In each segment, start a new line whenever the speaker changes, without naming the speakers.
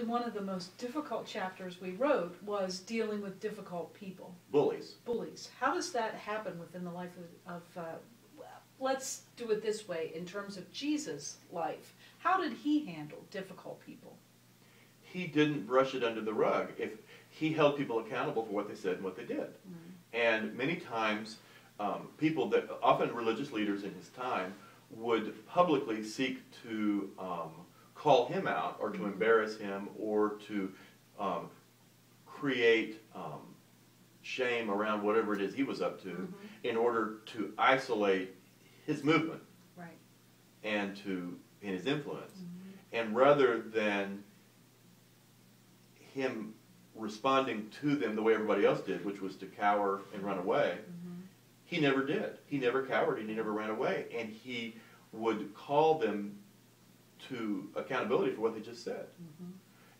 actually one of the most difficult chapters we wrote was dealing with difficult people.
Bullies.
Bullies. How does that happen within the life of let's do it this way, in terms of Jesus' life. How did he handle difficult people?
He didn't brush it under the rug. If he held people accountable for what they said and what they did. Mm-hmm. And many times, people that, often religious leaders in his time, would publicly seek to call him out or to mm-hmm. embarrass him or to create shame around whatever it is he was up to mm-hmm. in order to isolate his movement
right.
and his influence. Mm-hmm. And rather than him responding to them the way everybody else did, which was to cower and run away, mm-hmm. he never did. He never cowered and he never ran away. And he would call them to accountability for what they just said. Mm-hmm.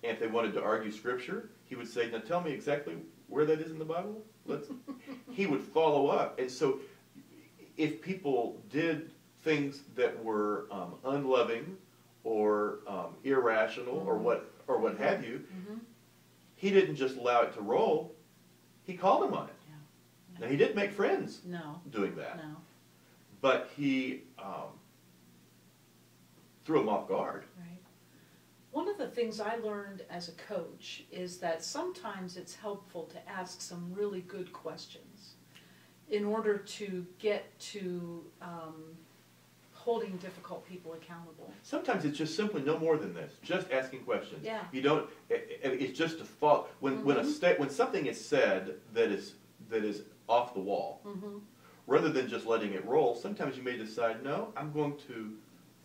And if they wanted to argue Scripture, he would say, now tell me exactly where that is in the Bible. He would follow up. And so if people did things that were unloving or irrational mm-hmm. or what have you, mm-hmm. he didn't just allow it to roll. He called them on it. Yeah. No. Now, he didn't make friends doing that. No. But he threw them off guard.
Right. One of the things I learned as a coach is that sometimes it's helpful to ask some really good questions in order to get to holding difficult people accountable.
Sometimes it's just simply no more than this, just asking questions.
Yeah.
You don't. It's just a thought. When mm-hmm. when something is said that is off the wall, mm-hmm. rather than just letting it roll, sometimes you may decide, no, I'm going to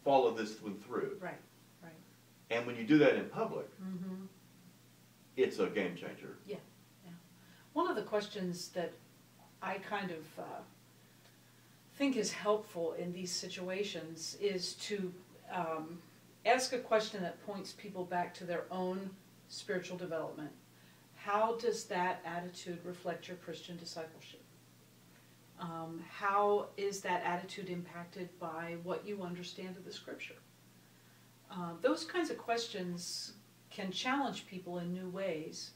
follow this one through.
Right. Right.
And when you do that in public, mm-hmm. it's a game changer.
Yeah. Yeah. One of the questions that I kind of think is helpful in these situations is to ask a question that points people back to their own spiritual development. How does that attitude reflect your Christian discipleship? How is that attitude impacted by what you understand of the Scripture? Those kinds of questions can challenge people in new ways,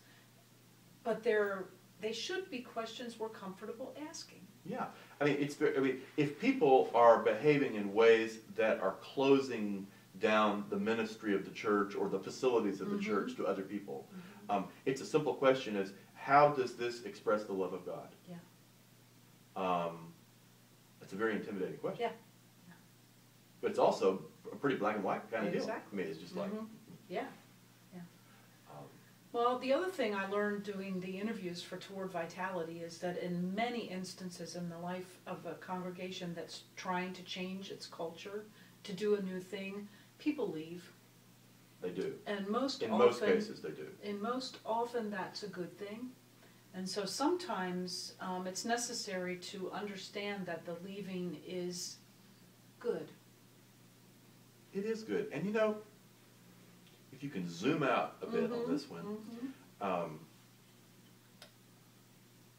but they should be questions we're comfortable asking.
Yeah, I mean, if people are behaving in ways that are closing down the ministry of the church or the facilities of the mm-hmm. church to other people, mm-hmm. It's a simple question: is how does this express the love of God?
Yeah.
It's a very intimidating question.
Yeah. Yeah.
But it's also a pretty black and white kind of deal.
Exactly.
I mean, it's just like
mm-hmm. yeah. Well, the other thing I learned doing the interviews for Toward Vitality is that in many instances in the life of a congregation that's trying to change its culture, to do a new thing, people leave.
They do.
And
in most cases, they do.
And most often that's a good thing. And so sometimes it's necessary to understand that the leaving is good.
It is good. And you know, if you can zoom out a bit mm-hmm. on this one, mm-hmm.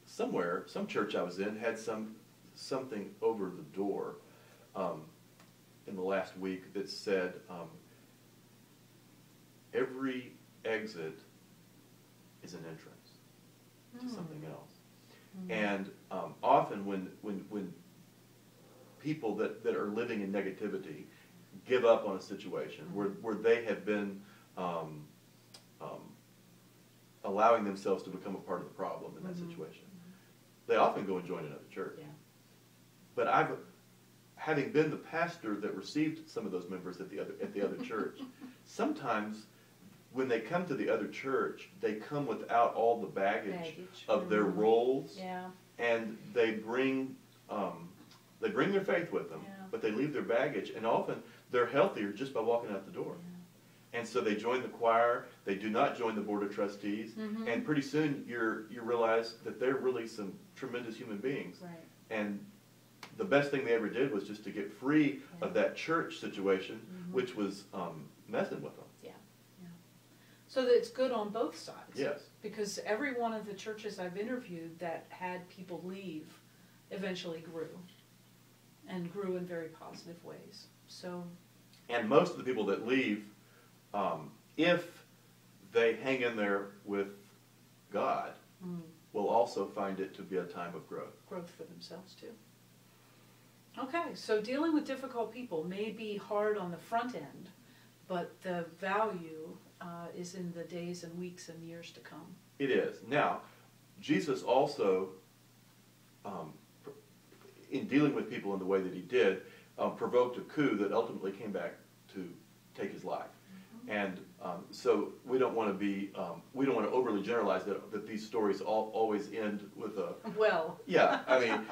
Somewhere, some church I was in had something over the door in the last week that said, every exit is an entrance to something else. Mm-hmm. And often when people that are living in negativity give up on a situation mm-hmm. where they have been allowing themselves to become a part of the problem in that mm-hmm. situation, they often go and join another church.
Yeah.
But having been the pastor that received some of those members at the other church, sometimes when they come to the other church, they come without all the baggage. Of their roles,
yeah.
and they bring their faith with them,
yeah.
but they leave their baggage, and often they're healthier just by walking out the door. Yeah. And so they join the choir. They do not join the board of trustees, mm-hmm. and pretty soon you realize that they're really some tremendous human beings.
Right.
And the best thing they ever did was just to get free yeah. of that church situation, mm-hmm. which was messing with them.
Yeah. Yeah. So that it's good on both sides.
Yes.
Because every one of the churches I've interviewed that had people leave eventually grew, and grew in very positive ways. So.
And most of the people that leave, if they hang in there with God will also find it to be a time of growth.
Growth for themselves too. Okay, so dealing with difficult people may be hard on the front end, but the value is in the days and weeks and years to come.
It is. Now, Jesus also, in dealing with people in the way that he did, provoked a coup that ultimately came back to take his life. And so we don't want to be, we don't want to overly generalize that these stories always end with a.
Well.
Yeah, I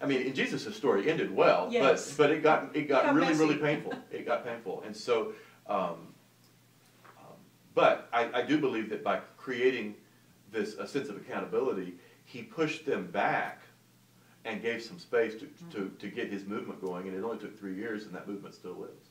mean, in Jesus' story it ended well,
yes.
but it got really
messy.
really painful. It got painful, and so, but I do believe that by creating a sense of accountability, he pushed them back and gave some space to get his movement going, and it only took 3 years, and that movement still lives.